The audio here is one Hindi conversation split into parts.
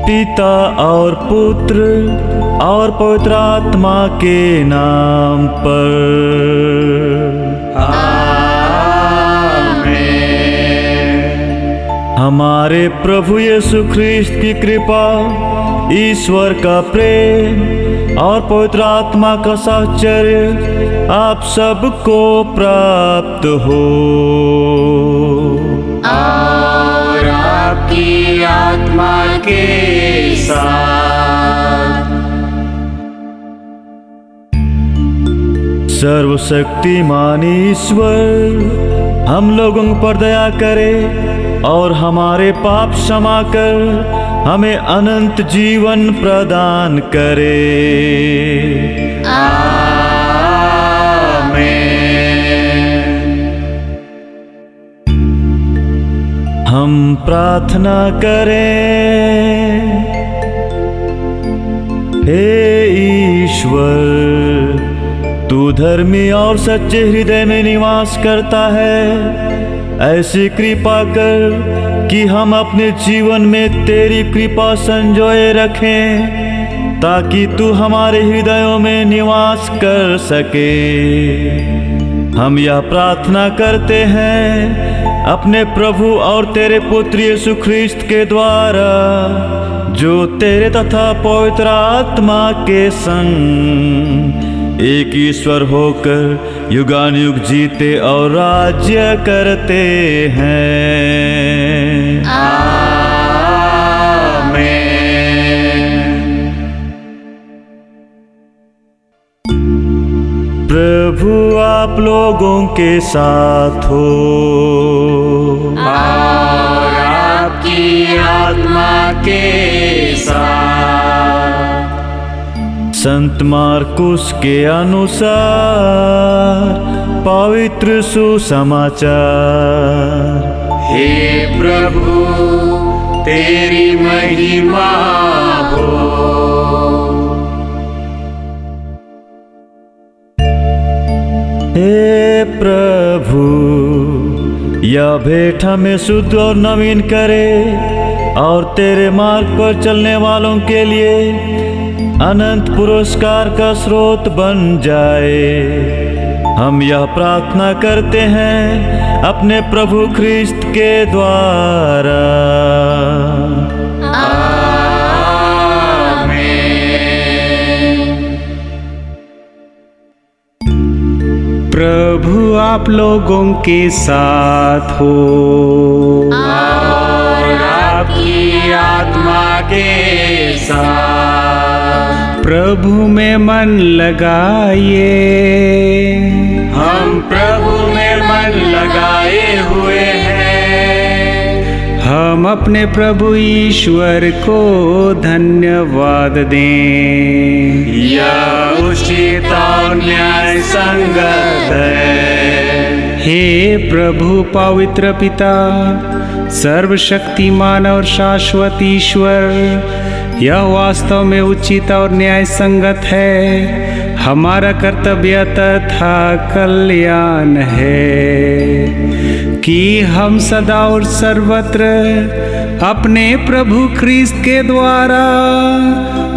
पिता और पुत्र और पवित्र आत्मा के नाम पर आमीन। हमारे प्रभु यीशु ख्रिस्त की कृपा, ईश्वर का प्रेम और पवित्र आत्मा का साहचर्य आप सबको प्राप्त हो और आपकी आत्मा के साथ। सर्वशक्तिमान ईश्वर हम लोगों पर दया करे और हमारे पाप क्षमा कर हमें अनंत जीवन प्रदान करे। हम प्रार्थना करें। हे ईश्वर, तू धर्मी और सच्चे हृदय में निवास करता है। ऐसी कृपा कर कि हम अपने जीवन में तेरी कृपा संजोए रखें, ताकि तू हमारे हृदयों में निवास कर सके। हम यह प्रार्थना करते हैं अपने प्रभु और तेरे पुत्र यीशु ख्रिस्त के द्वारा, जो तेरे तथा पवित्र आत्मा के संग एक ईश्वर होकर युगानुयुग जीते और राज्य करते हैं। आमीन। प्रभु आप लोगों के साथ हो और आपकी आत्मा के साथ। संत मार्कुस के अनुसार पवित्र सुसमाचार। हे प्रभु, तेरी महिमा हो। हे प्रभु, यह भेंट हमें शुद्ध और नवीन करे और तेरे मार्ग पर चलने वालों के लिए अनंत पुरस्कार का स्रोत बन जाए। हम यह प्रार्थना करते हैं अपने प्रभु ख्रिस्त के द्वारा। प्रभु आप लोगों के साथ हो और आपकी आत्मा के साथ। प्रभु में मन लगाइए। हम प्रभु में मन लगाए हुए हैं। हम अपने प्रभु ईश्वर को धन्यवाद दें। यह उचित और न्याय संगत है। हे प्रभु पवित्र पिता, सर्वशक्तिमान और शाश्वत ईश्वर, यह वास्तव में उचित और न्याय संगत है। हमारा कर्तव्य तथा कल्याण है कि हम सदा और सर्वत्र अपने प्रभु ख्रिस्त के द्वारा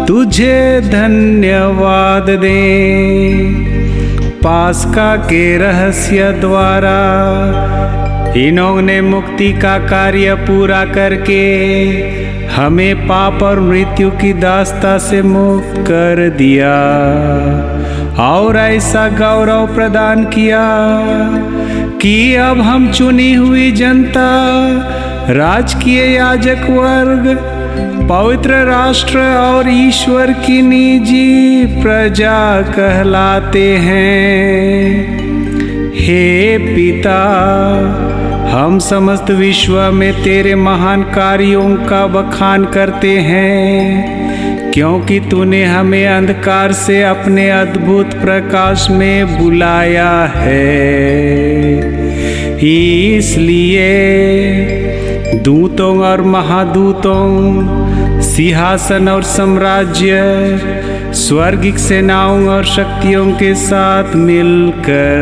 तुझे धन्यवाद दें। पास्का के रहस्य द्वारा इन्होंने मुक्ति का कार्य पूरा करके हमें पाप और मृत्यु की दास्ता से मुक्त कर दिया और ऐसा गौरव प्रदान किया कि अब हम चुनी हुई जनता, राजकीय याजक वर्ग, पवित्र राष्ट्र और ईश्वर की निजी प्रजा कहलाते हैं। हे पिता, हम समस्त विश्व में तेरे महान कार्यों का बखान करते हैं, क्योंकि तूने हमें अंधकार से अपने अद्भुत प्रकाश में बुलाया है। इसलिए दूतों और महादूतों, सिंहासन और साम्राज्य, स्वर्गिक सेनाओं और शक्तियों के साथ मिलकर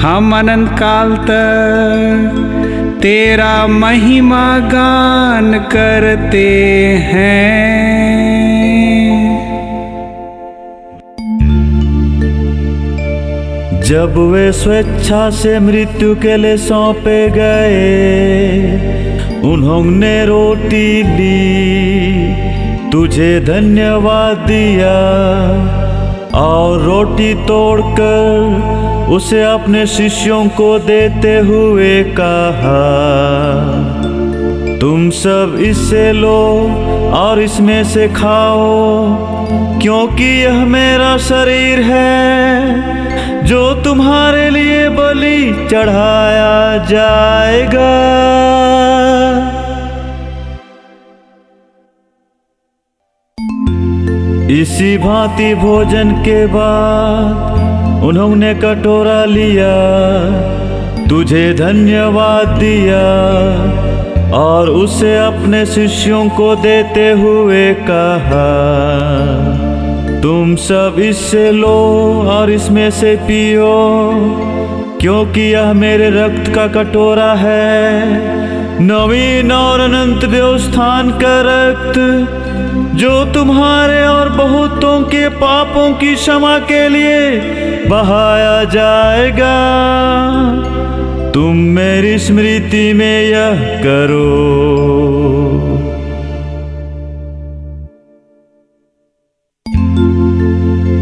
हम अनंत काल तक तेरा महिमा गान करते हैं। जब वे स्वेच्छा से मृत्यु के लिए सौंपे गए, उन्होंने रोटी ली, तुझे धन्यवाद दिया और रोटी तोड़कर उसे अपने शिष्यों को देते हुए कहा, तुम सब इससे लो और इसमें से खाओ, क्योंकि यह मेरा शरीर है जो तुम्हारे लिए बलि चढ़ाया जाएगा। इसी भांति भोजन के बाद उन्होंने कटोरा लिया, तुझे धन्यवाद दिया और उसे अपने शिष्यों को देते हुए कहा, तुम सब इससे लो और इसमें से पियो, क्योंकि यह मेरे रक्त का कटोरा है, नवीन और अनंत व्यवस्थान का रक्त, जो तुम्हारे और बहुतों के पापों की क्षमा के लिए बहाया जाएगा। तुम मेरी स्मृति में यह करो।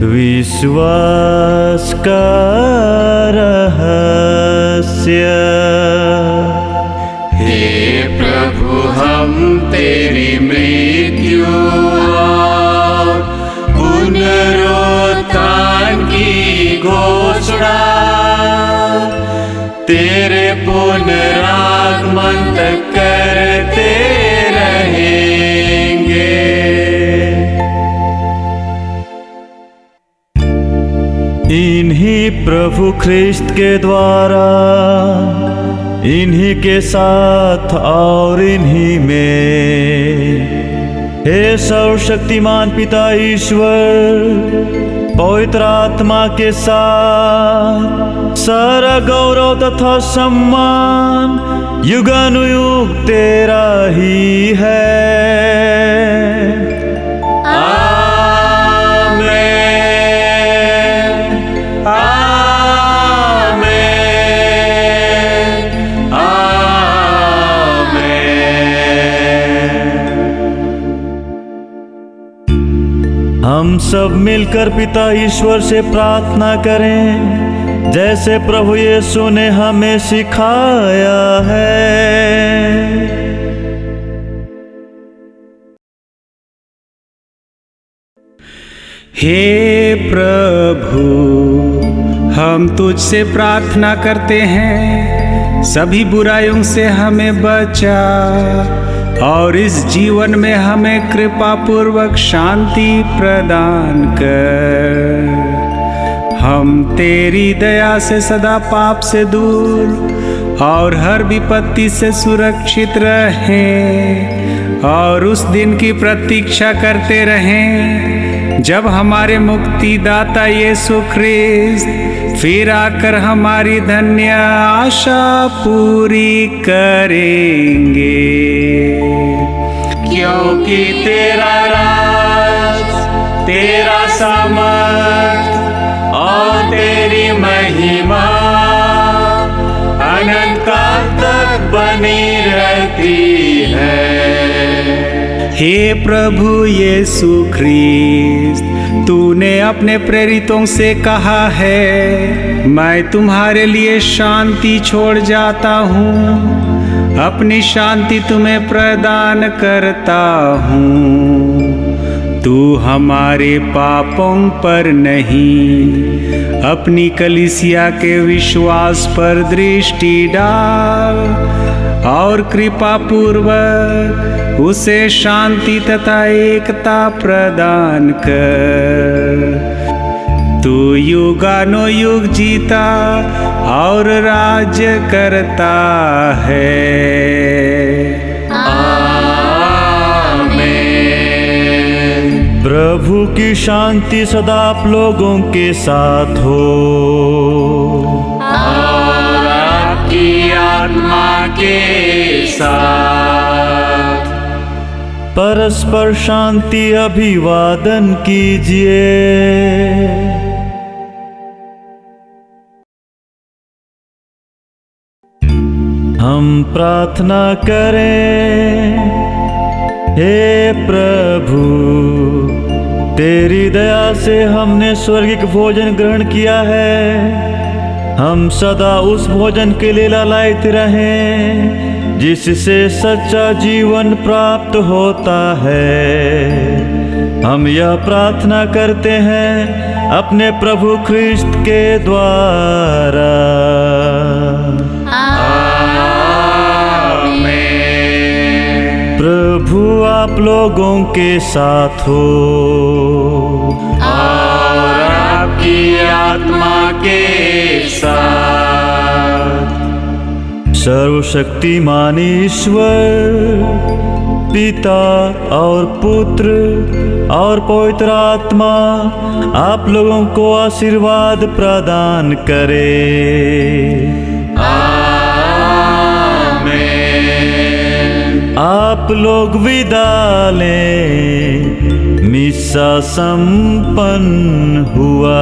विश्वास का रहस्य। हे प्रभु, हम तेरी मृत्यु और पुनरुत्थान की घोषणा तेरे पुनरागमन तक करते रहेंगे। इन्हीं प्रभु ख्रिस्त के द्वारा, इन्हीं के साथ और इन्हीं में, हे सर्वशक्तिमान पिता ईश्वर, पवित्र आत्मा के साथ सारा गौरव तथा सम्मान युगानुयुग तेरा ही है। हम सब मिलकर पिता ईश्वर से प्रार्थना करें, जैसे प्रभु यीशु ने हमें सिखाया है। हे प्रभु, हम तुझसे प्रार्थना करते हैं, सभी बुराइयों से हमें बचा और इस जीवन में हमें कृपा पूर्वक शांति प्रदान कर। हम तेरी दया से सदा पाप से दूर और हर विपत्ति से सुरक्षित रहें और उस दिन की प्रतीक्षा करते रहें जब हमारे मुक्तिदाता यीशु ख्रिस्त फिर आकर हमारी धन्य आशा पूरी करेंगे। क्योंकि तेरा राज, तेरा सामर्थ और तेरी महिमा अनंत काल तक बनी रहती है। हे प्रभु यीशु ख्रिस्त, तूने अपने प्रेरितों से कहा है, मैं तुम्हारे लिए शांति छोड़ जाता हूँ, अपनी शांति तुम्हें प्रदान करता हूँ। तू हमारे पापों पर नहीं, अपनी कलीसिया के विश्वास पर दृष्टि डाल और कृपा पूर्वक उसे शांति तथा एकता प्रदान कर। तू युगानुयुग जीता और राज्य करता है। आमीन। प्रभु की शांति सदा आप लोगों के साथ हो और आपकी आत्मा के साथ परस्पर शांति अभिवादन कीजिए। हम प्रार्थना करें। हे प्रभु, तेरी दया से हमने स्वर्गिक भोजन ग्रहण किया है। हम सदा उस भोजन के लिए लालायित रहें जिससे सच्चा जीवन प्राप्त होता है। हम यह प्रार्थना करते हैं अपने प्रभु ख्रिस्त के द्वारा। प्रभु आप लोगों के साथ हो और आपकी आत्मा के साथ। सर्वशक्तिमान ईश्वर पिता और पुत्र और पवित्र आत्मा आप लोगों को आशीर्वाद प्रदान करे। आप लोग विदा लें। मिसा संपन्न हुआ।